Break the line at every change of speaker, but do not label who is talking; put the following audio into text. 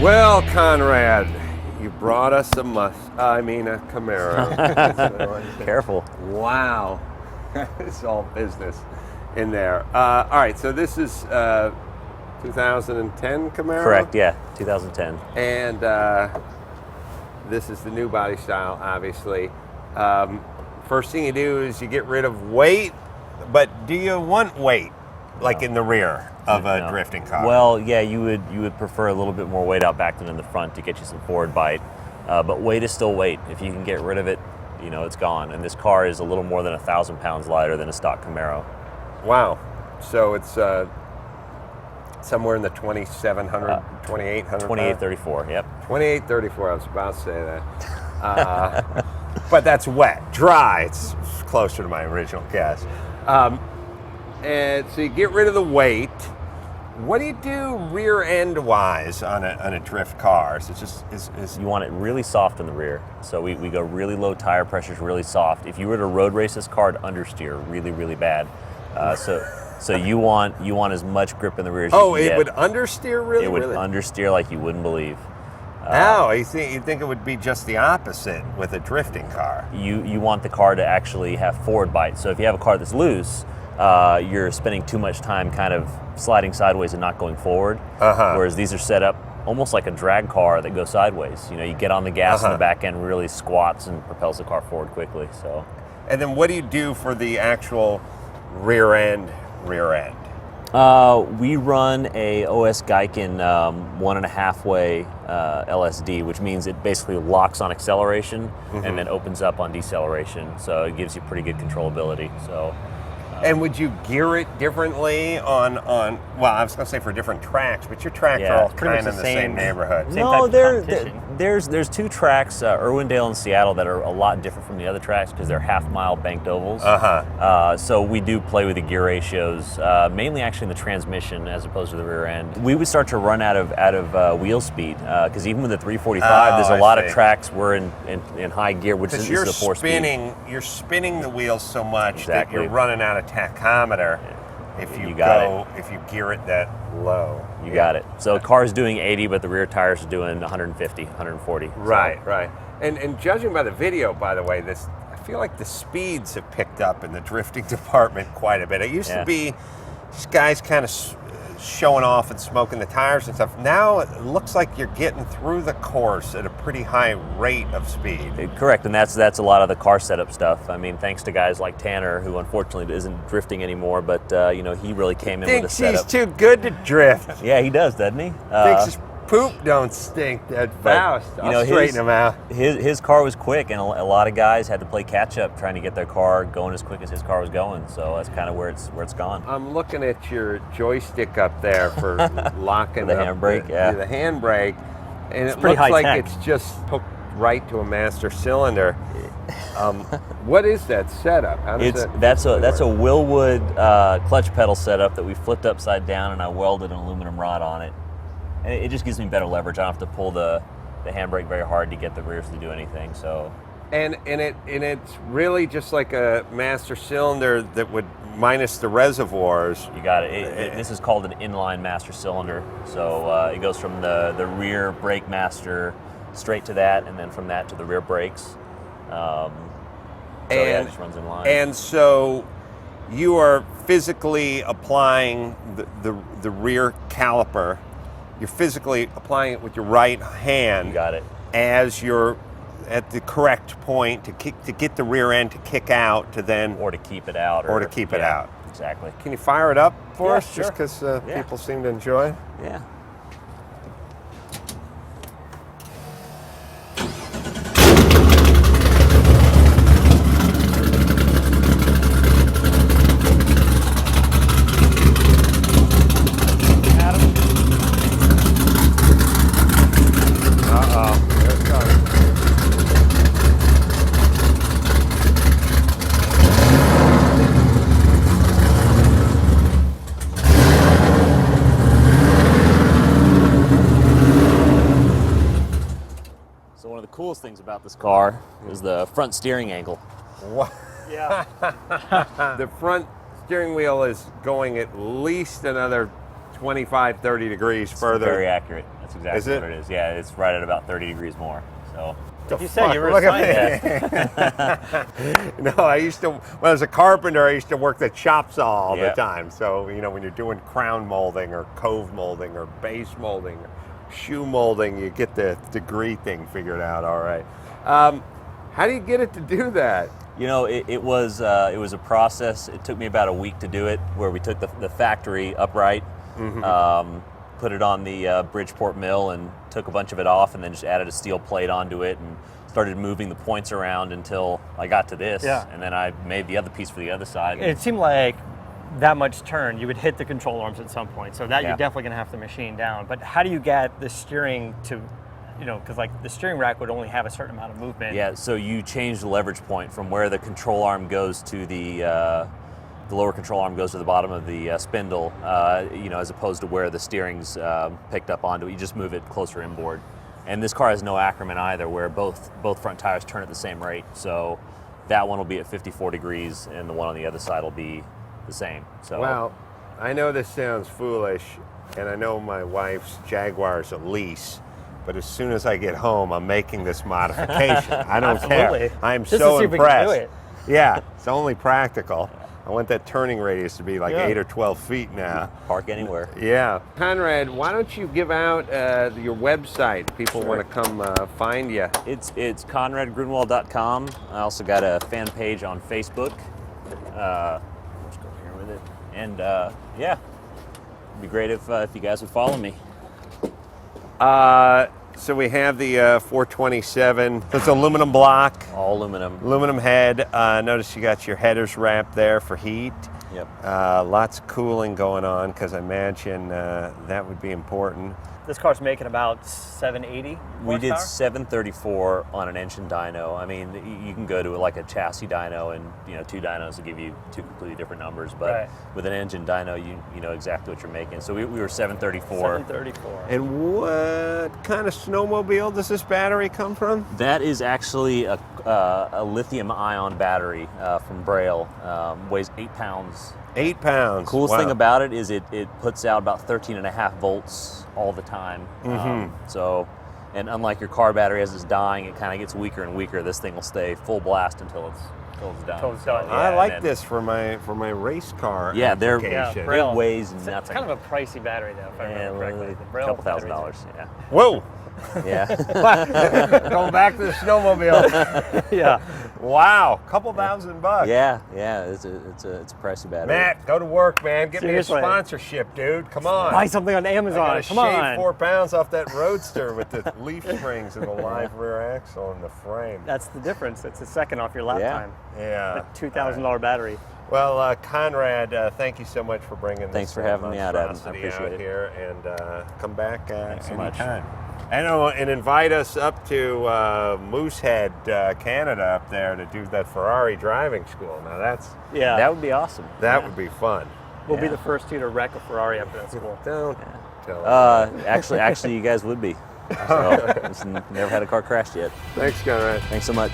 Well, Conrad, you brought us a Camaro.
Careful.
Wow. It's all business in there. All right, so this is 2010 Camaro?
Correct, yeah, 2010.
And this is the new body style, obviously. First thing you do is you get rid of weight, but do you want weight, like in the rear of a drifting car?
Well, yeah, you would prefer a little bit more weight out back than in the front to get you some forward bite. But weight is still weight. If you can get rid of it, you know, it's gone. And this car is a little more than 1,000 pounds lighter than a stock Camaro.
Wow. So it's somewhere in the 2,700, 2,800.
2834. Yep.
2834. I was about to say that. But that's wet, dry. It's closer to my original guess. And so you get rid of the weight. What do you do rear end wise on a drift car? So it's just
You want it really soft in the rear. So we go really low tire pressures, really soft. If you were to road race this car, it'd understeer really, really bad. So you want as much grip in the rear as you can get.
It would understeer really?
It would understeer like you wouldn't believe.
You think it would be just the opposite with a drifting car?
You want the car to actually have forward bite. So if you have a car that's loose, you're spending too much time kind of sliding sideways and not going forward. Whereas these are set up almost like a drag car that goes sideways. You know, you get on the gas and the back end really squats and propels the car forward quickly. So. And
then what do you do for the actual rear end?
We run a OS Geiken 1.5 way LSD, which means it basically locks on acceleration and then opens up on deceleration. So it gives you pretty good controllability. So.
And would you gear it differently on well, I was going to say for different tracks, but your tracks are all kind of in the same neighborhood.
No, there's two tracks, Irwindale and Seattle, that are a lot different from the other tracks because they're half-mile banked ovals. So we do play with the gear ratios, mainly actually in the transmission as opposed to the rear end. We would start to run out of wheel speed because even with the 345, there's a lot of tracks we're in high gear, which is the 4-speed.
You're spinning the wheels so much that you're running out of tachometer if you gear it that low.
You got it. So car's doing 80, but the rear tires are doing 150, 140.
Right. And judging by the video, by the way, I feel like the speeds have picked up in the drifting department quite a bit. It used to be these guys kind of showing off and smoking the tires and stuff. Now it looks like you're getting through the course at a pretty high rate of speed.
Correct, and that's a lot of the car setup stuff. I mean, thanks to guys like Tanner, who unfortunately isn't drifting anymore, but he really came in with a setup.
Thinks he's too good to drift.
Yeah, he does, doesn't he?
Thinks his poop don't stink that fast. I'll straighten him out.
His car was quick, and a lot of guys had to play catch up trying to get their car going as quick as his car was going. So that's kind of where it's gone.
I'm looking at your joystick up there for locking
the handbrake.
The handbrake, and it looks like it's just hooked right to a master cylinder. What is that setup? How does
that's a Willwood clutch pedal setup that we flipped upside down, and I welded an aluminum rod on it. And it just gives me better leverage. I don't have to pull the handbrake very hard to get the rears to do anything. So,
and it's really just like a master cylinder that would minus the reservoirs.
You got it. This is called an inline master cylinder. So it goes from the rear brake master straight to that, and then from that to the rear brakes. It just runs in line.
And so you are physically applying the rear caliper. You're physically applying it with your right hand.
You got it.
As you're at the correct point to get the rear end to kick out to then...
Or to keep it out.
Or to keep it out.
Exactly.
Can you fire it up for us?
Sure.
Just because people seem to enjoy it?
Yeah. Coolest things about this car is the front steering angle.
What?
Yeah.
The front steering wheel is going at least another 25, 30 degrees further.
Very accurate. That's exactly what it is. Yeah, it's right at about 30 degrees more. So.
Like you said, you were a scientist.
No, I used to, when I was a carpenter, I used to work the chop saw all the time. So, you know, when you're doing crown molding or cove molding or base molding or shoe molding, you get the degree thing figured out all right. How do you get it to do that?
You know, it was a process. It took me about a week to do it, where we took the factory upright, put it on the Bridgeport mill and took a bunch of it off, and then just added a steel plate onto it and started moving the points around until I got to this.
Yeah.
And then I made the other piece for the other side.
It seemed like that much turn, you would hit the control arms at some point. So that you're definitely going to have to machine down. But how do you get the steering to, you know, because like the steering rack would only have a certain amount of movement.
Yeah, so you change the leverage point from where the control arm goes to the lower control arm goes to the bottom of the spindle, you know, as opposed to where the steering's picked up onto it. You just move it closer inboard. And this car has no Ackerman either, where both front tires turn at the same rate. So that one will be at 54 degrees, and the one on the other side will be the same. So.
Well, I know this sounds foolish, and I know my wife's Jaguar's a lease, but as soon as I get home, I'm making this modification. I don't care. I'm so impressed. Yeah, it's only practical. I want that turning radius to be like 8 or 12 feet now.
Park anywhere.
Yeah. Conrad, why don't you give out your website? People want to come find you.
It's ConradGrunewald.com. I also got a fan page on Facebook. Let's go here with it. And yeah, it'd be great if you guys would follow me.
So we have the 427. It's aluminum block.
All aluminum.
Aluminum head. Notice you got your headers wrapped there for heat.
Yep.
Lots of cooling going on, because I imagine that would be important.
This car's making about 780 horsepower?
We did 734 on an engine dyno. I mean, you can go to like a chassis dyno, and you know, two dynos will give you two completely different numbers. But with an engine dyno, you know exactly what you're making. So we were 734.
734.
And what kind of snowmobile does this battery come from?
That is actually a lithium-ion battery from Braille. Weighs 8 pounds.
8 pounds.
Coolest thing about it is it puts out about 13.5 volts all the time. So, and unlike your car battery, as it's dying, it kind of gets weaker and weaker. This thing will stay full blast until it's done.
Until it's done.
I like this for my race car.
Yeah,
application.
it weighs nothing.
It's kind of a pricey battery, though, if I remember correctly.
A couple $1,000. Yeah.
Whoa.
Yeah.
Going back to the snowmobile.
Yeah.
Wow, couple $1,000.
Yeah, it's a pricey battery.
Matt, go to work, man. Get
Seriously.
me a sponsorship, dude. Come on.
Buy something on Amazon. Come
shave
on.
4 pounds off that Roadster with the leaf springs and the live rear axle and the frame.
That's the difference. It's a second off your lap time.
Yeah.
A $2,000 battery.
Well, Conrad, thank you so much for bringing
Thanks
this
for having me out, Adam. I
monstrosity
appreciate
out
it.
here, and come back
Thanks so much.
anytime. And invite us up to Moosehead, Canada, up there to do that Ferrari driving school. Now
That would be awesome.
That would be fun.
We'll be the first two to wreck a Ferrari after that school.
Don't tell us.
Actually, you guys would be. So, never had a car crash yet.
Thanks, Conrad.
Thanks so much.